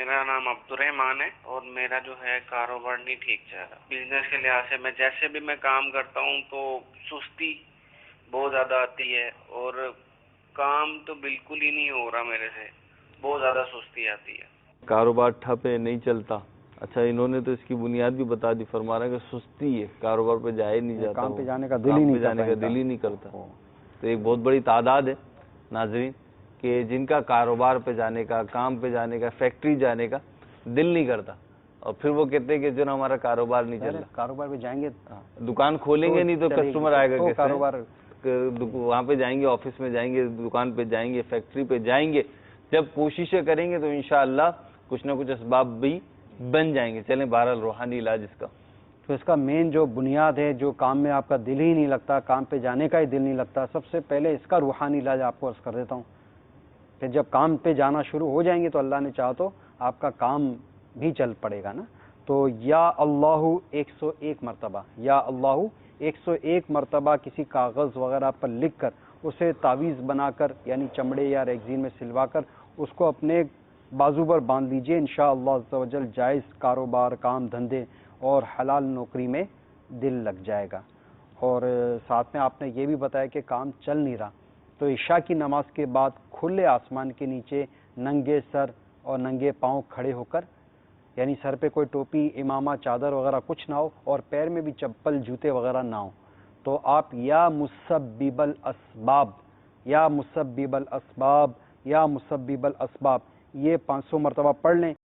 میرا نام عبدالرحمان ہے اور میرا جو ہے کاروبار نہیں ٹھیک چل رہا. بزنس کے لحاظ سے میں جیسے بھی میں کام کرتا ہوں تو سستی بہت زیادہ آتی ہے اور کام تو بالکل ہی نہیں ہو رہا میرے سے, بہت زیادہ سستی آتی ہے. کاروبار ٹھپ ہے, نہیں چلتا. اچھا انہوں نے تو اس کی بنیاد بھی بتا دی, فرما رہے ہیں کہ سستی ہے, کاروبار پہ جائے نہیں جاتا, کام پہ جانے کا دل ہی نہیں کرتا. تو ایک بہت بڑی تعداد ہے ناظرین کہ جن کا کاروبار پہ جانے کا, کام پہ جانے کا, فیکٹری جانے کا دل نہیں کرتا, اور پھر وہ کہتے ہیں کہ جو ہمارا کاروبار نہیں چل رہا. کاروبار پہ جائیں گے, دکان کھولیں گے نہیں تو کسٹمر آئے گا, کاروبار وہاں پہ جائیں گے, آفس میں جائیں گے, دکان پہ جائیں گے, فیکٹری پہ جائیں گے. جب کوششیں کریں گے تو انشاءاللہ کچھ نہ کچھ اسباب بھی بن جائیں گے. چلیں بہرحال روحانی علاج اس کا, تو اس کا مین جو بنیاد ہے, جو کام میں آپ کا دل ہی نہیں لگتا, کام پہ جانے کا ہی دل نہیں لگتا, سب سے پہلے اس کا روحانی علاج آپ کو عرض کر دیتا ہوں. پھر جب کام پہ جانا شروع ہو جائیں گے تو اللہ نے چاہا تو آپ کا کام بھی چل پڑے گا نا. تو یا اللہ 101 مرتبہ, یا اللہ 101 مرتبہ کسی کاغذ وغیرہ پر لکھ کر اسے تعویذ بنا کر, یعنی چمڑے یا ریگزین میں سلوا کر اس کو اپنے بازو پر باندھ لیجئے. انشاءاللہ عز و جل جائز کاروبار, کام دھندے اور حلال نوکری میں دل لگ جائے گا. اور ساتھ میں آپ نے یہ بھی بتایا کہ کام چل نہیں رہا, تو عشاء کی نماز کے بعد کھلے آسمان کے نیچے ننگے سر اور ننگے پاؤں کھڑے ہو کر, یعنی سر پہ کوئی ٹوپی, امامہ, چادر وغیرہ کچھ نہ ہو, اور پیر میں بھی چپل, جوتے وغیرہ نہ ہو, تو آپ یا مسبب الاسباب, یا مسبب الاسباب, یا مسبب الاسباب یہ 500 مرتبہ پڑھ لیں.